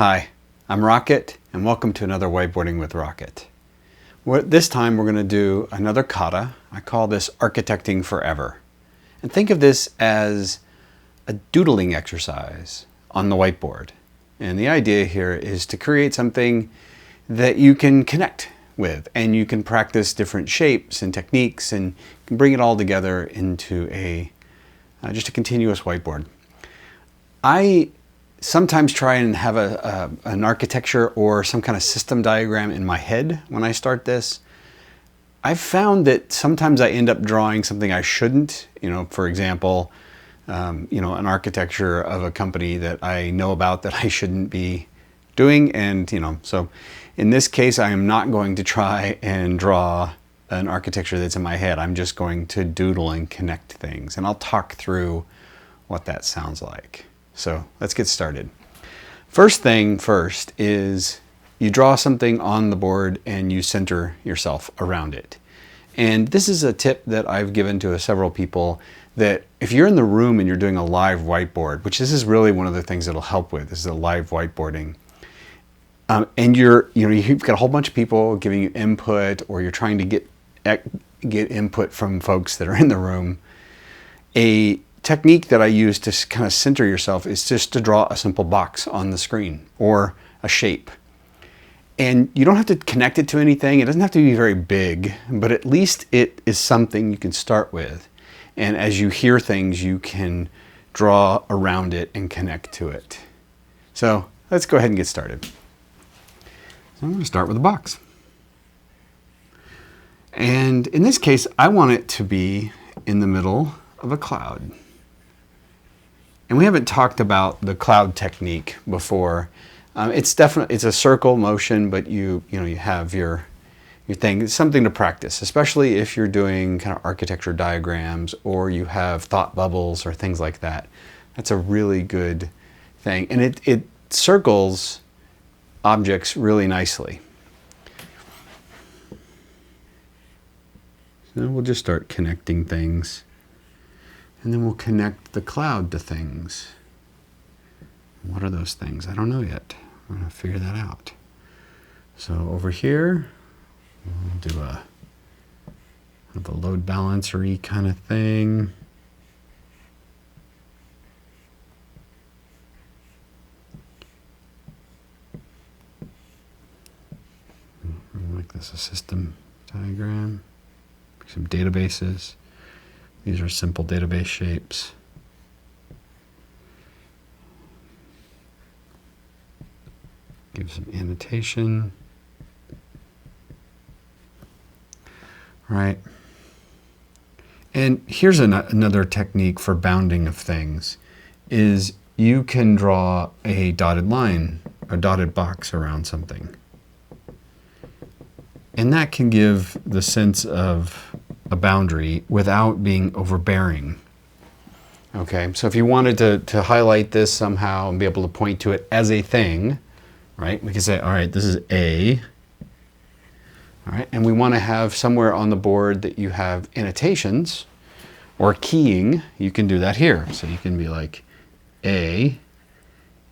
Hi, I'm Rocket, and welcome to another Whiteboarding with Rocket. This time we're going to do another kata. I call this Architecting Forever. And think of this as a doodling exercise on the whiteboard. And the idea here is to create something that you can connect with, and you can practice different shapes and techniques, and you can bring it all together into just a continuous whiteboard. I sometimes try and have an architecture or some kind of system diagram in my head when I start this. I've found that sometimes I end up drawing something I shouldn't. For example, an architecture of a company that I know about that I shouldn't be doing. And, so in this case, I am not going to try and draw an architecture that's in my head. I'm just going to doodle and connect things. And I'll talk through what that sounds like. So let's get started. First thing first is you draw something on the board and you center yourself around it. And this is a tip that I've given to several people, that if you're in the room and you're doing a live whiteboard, which this is really one of the things that'll help with, is the live whiteboarding. And you've got a whole bunch of people giving you input, or you're trying to get input from folks that are in the room. A technique that I use to kind of center yourself is just to draw a simple box on the screen or a shape. And you don't have to connect it to anything. It doesn't have to be very big, but at least it is something you can start with. And as you hear things, you can draw around it and connect to it. So let's go ahead and get started. So I'm going to start with a box. And in this case, I want it to be in the middle of a cloud. And we haven't talked about the cloud technique before. It's a circle motion, but you have your thing. It's something to practice, especially if you're doing kind of architecture diagrams or you have thought bubbles or things like that. That's a really good thing, and it circles objects really nicely. So we'll just start connecting things. And then we'll connect the cloud to things. What are those things? I don't know yet. I'm going to figure that out. So over here, we'll do a load balancer-y kind of thing. I'll make this a system diagram. Some databases. These are simple database shapes. Give some annotation. Right. And here's another technique for bounding of things, is you can draw a dotted line, a dotted box around something. And that can give the sense of a boundary without being overbearing. Okay, so if you wanted to highlight this somehow and be able to point to it as a thing, right, we can say, all right, this is A. All right, and we want to have somewhere on the board that you have annotations or keying. You can do that here. So you can be like, A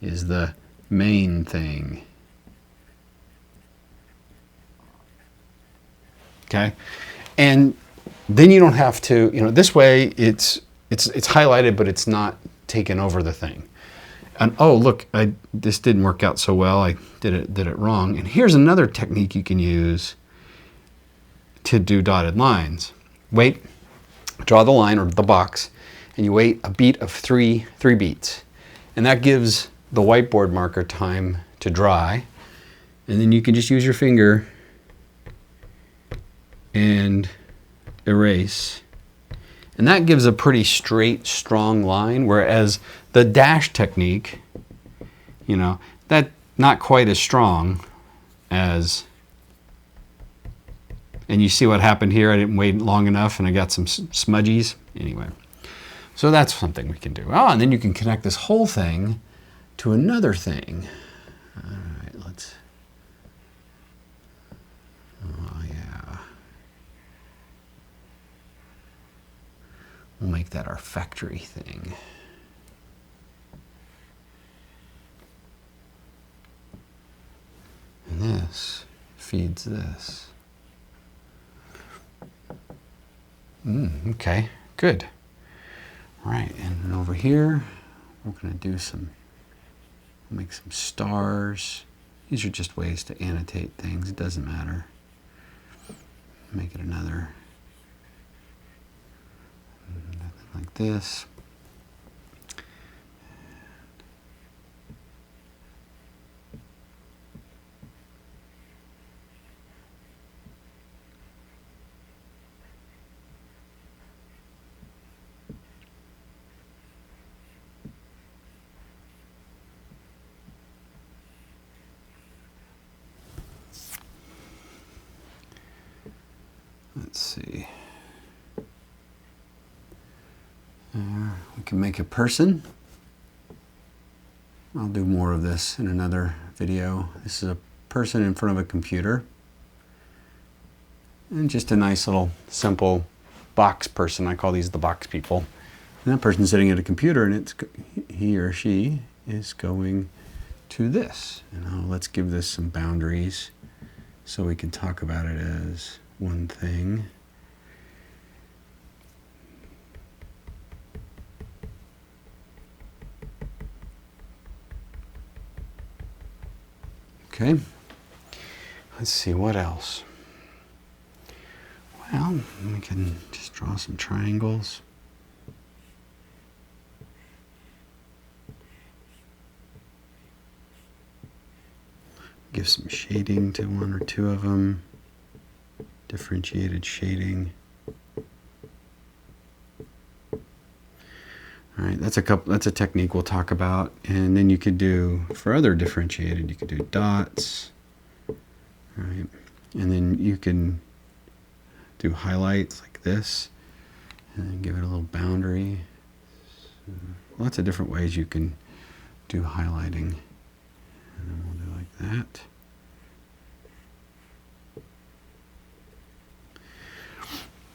is the main thing. Okay, and then you don't have to, this way it's highlighted, but it's not taken over the thing. And oh, look, this didn't work out so well. I did it wrong. And here's another technique you can use to do dotted lines. Draw the line or the box, and you wait a beat of three beats. And that gives the whiteboard marker time to dry. And then you can just use your finger and erase. And that gives a pretty straight, strong line, whereas the dash technique, that's not quite as strong as, and you see what happened here. I didn't wait long enough and I got some smudgies. Anyway, so that's something we can do. Oh, and then you can connect this whole thing to another thing. All right, oh yeah. We'll make that our factory thing. feeds this. Okay, good. All right, and then over here, we're going to do make some stars. These are just ways to annotate things. It doesn't matter. Make it another, like this. Let's see. We can make a person. I'll do more of this in another video. This is a person in front of a computer. And just a nice little simple box person. I call these the box people. And that person's sitting at a computer and he or she is going to this. And let's give this some boundaries so we can talk about it as one thing. Okay, let's see what else. Well, we can just draw some triangles. Give some shading to one or two of them. Differentiated shading. All right, that's a technique we'll talk about. And then you could do, for other differentiated, you could do dots. All right, and then you can do highlights like this, and then give it a little boundary. So, lots of different ways you can do highlighting. And then we'll do like that.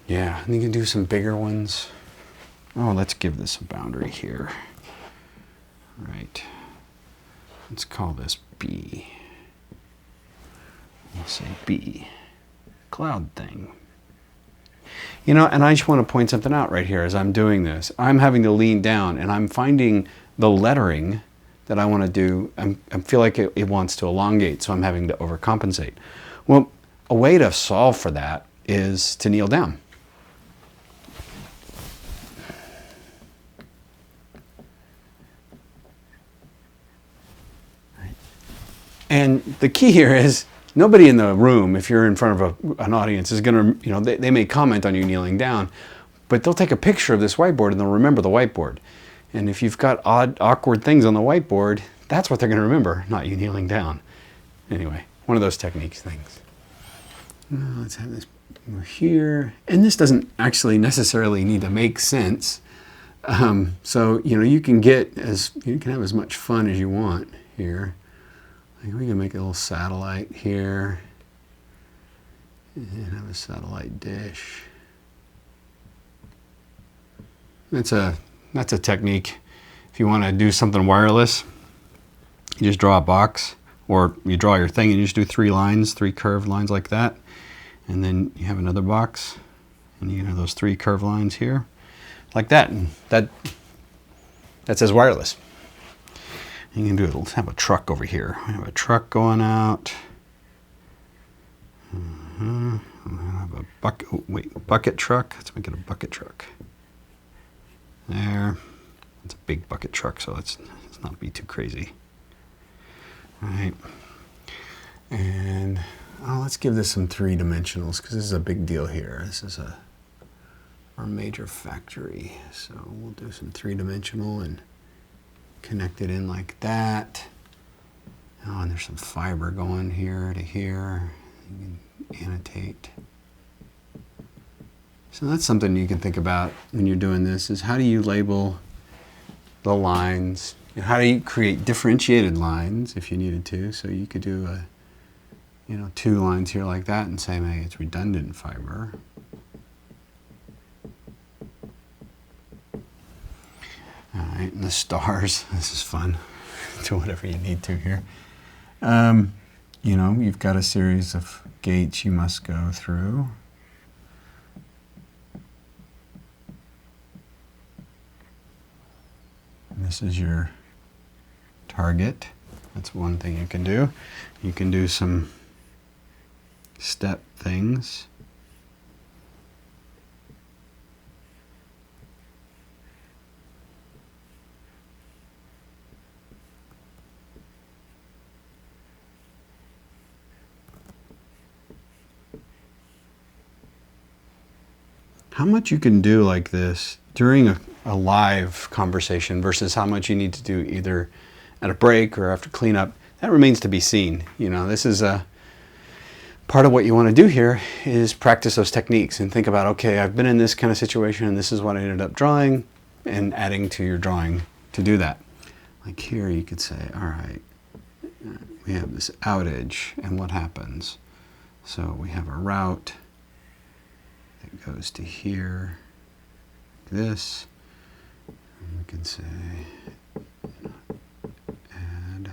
Yeah, and you can do some bigger ones. Oh, let's give this a boundary here. All right. Let's call this B. We'll say B. Cloud thing. You know, and I just want to point something out right here as I'm doing this. I'm having to lean down and I'm finding the lettering that I want to do. I feel like it wants to elongate, so I'm having to overcompensate. Well, a way to solve for that is to kneel down. And the key here is nobody in the room, if you're in front of an audience, is going to, they may comment on you kneeling down, but they'll take a picture of this whiteboard and they'll remember the whiteboard. And if you've got odd, awkward things on the whiteboard, that's what they're going to remember, not you kneeling down. Anyway, one of those techniques things. Let's have this over here. And this doesn't actually necessarily need to make sense. So, you can have as much fun as you want here. We can make a little satellite here and have a satellite dish. That's a technique. If you want to do something wireless, you just draw a box, or you draw your thing and you just do three curved lines like that. And then you have another box and you can have those 3 curved lines here like that. And that says wireless. You can do it. Let's have a truck over here. We have a truck going out. We'll have a bucket truck. Let's make it a bucket truck. There. It's a big bucket truck, so let's not be too crazy. All right. And let's give this some 3-dimensionals because this is a big deal here. This is our major factory. So we'll do some 3-dimensional and connect it in like that. Oh, and there's some fiber going here to here. You can annotate. So that's something you can think about when you're doing this, is how do you label the lines? How do you create differentiated lines if you needed to? So you could do 2 lines here like that and say, hey, it's redundant fiber. All right, and the stars, this is fun. Do whatever you need to here. you know, you've got a series of gates you must go through. And this is your target. That's one thing you can do. You can do some step things. How much you can do like this during a live conversation versus how much you need to do either at a break or after cleanup, that remains to be seen. You know, this is a part of what you want to do here is practice those techniques and think about, okay, I've been in this kind of situation and this is what I ended up drawing, and adding to your drawing to do that. Like here you could say, all right, we have this outage and what happens? So we have a route that goes to here, like this, and we can say add,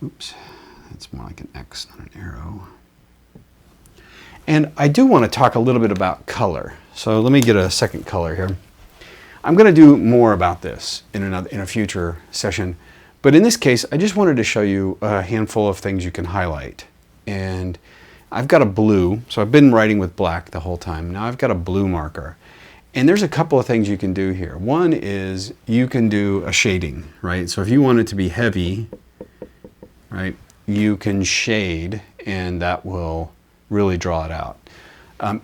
oops, that's more like an X, not an arrow. And I do want to talk a little bit about color. So let me get a second color here. I'm going to do more about this in a future session, but in this case, I just wanted to show you a handful of things you can highlight. And I've got a blue, so I've been writing with black the whole time. Now I've got a blue marker. And there's a couple of things you can do here. One is you can do a shading, right? So if you want it to be heavy, right, you can shade and that will really draw it out.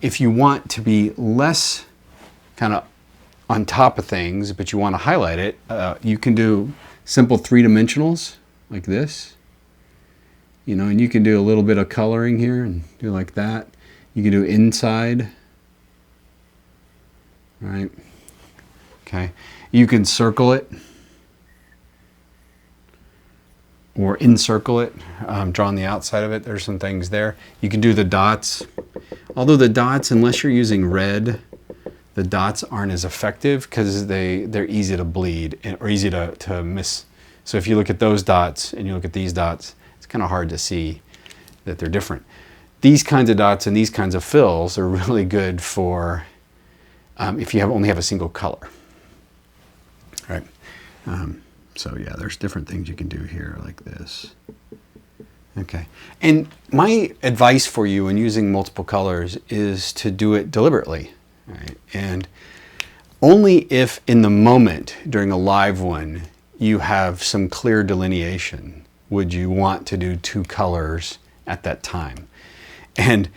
If you want to be less kind of on top of things, but you want to highlight it, you can do simple three-dimensionals like this. You know, and you can do a little bit of coloring here and do like that. You can do inside, right? Okay. You can circle it or encircle it, draw on the outside of it. There's some things there. You can do the dots. Although the dots, unless you're using red, the dots aren't as effective because they're easy to bleed or easy to miss. So if you look at those dots and you look at these dots, it's kind of hard to see that they're different. These kinds of dots and these kinds of fills are really good for if you only have a single color. All right. So yeah, there's different things you can do here like this. Okay. And my advice for you in using multiple colors is to do it deliberately. Right? And only if in the moment during a live one you have some clear delineation would you want to do two colors at that time. And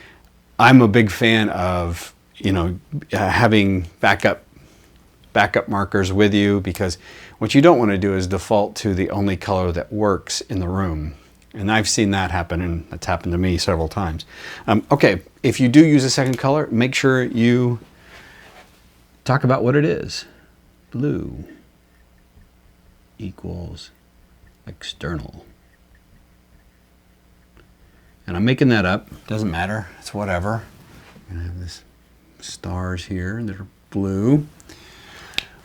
I'm a big fan of, you know, having backup markers with you, because what you don't want to do is default to the only color that works in the room. And I've seen that happen, and that's happened to me several times. Okay, if you do use a second color, make sure you talk about what it is. Blue equals external. And I'm making that up. Doesn't matter. It's whatever. I'm going to have this stars here that are blue.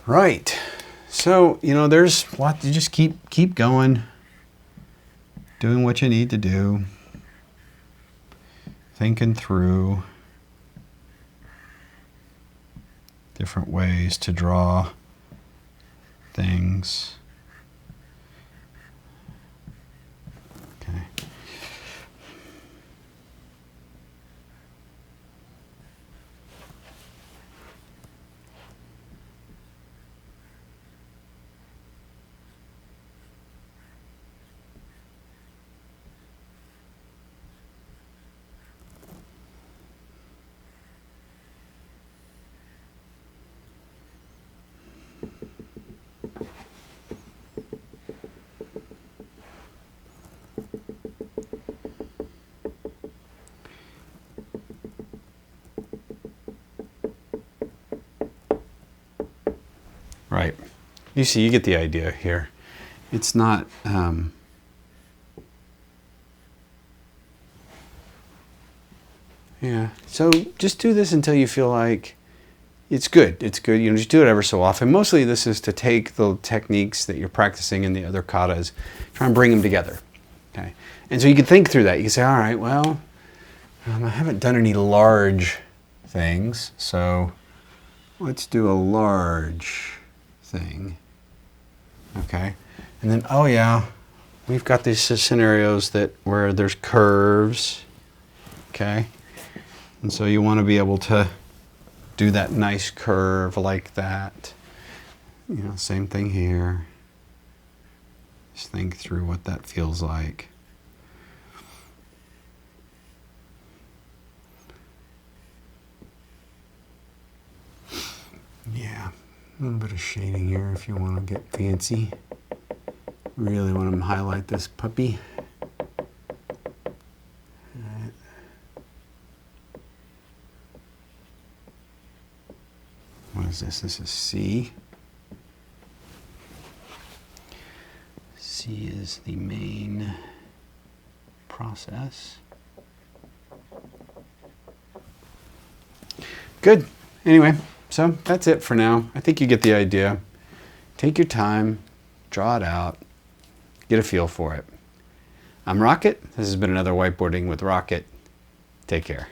Right. So, you know, there's what you just keep going, doing what you need to do, thinking through different ways to draw things. Okay. Right. You see, you get the idea here. It's not, yeah. So just do this until you feel like it's good. It's good. You know, just do it ever so often. Mostly this is to take the techniques that you're practicing in the other katas, try and bring them together. Okay, and so you can think through that. You can say, all right, well, I haven't done any large things, so let's do a large thing. Okay, and then, oh yeah, we've got these scenarios where there's curves. Okay, and so you want to be able to do that nice curve like that. You know, same thing here. Just think through what that feels like. Yeah, a little bit of shading here if you want to get fancy. Really want to highlight this puppy. Alright. What is this? This is C. C is the main process. Good. Anyway, so that's it for now. I think you get the idea. Take your time, draw it out, get a feel for it. I'm Rocket. This has been another Whiteboarding with Rocket. Take care.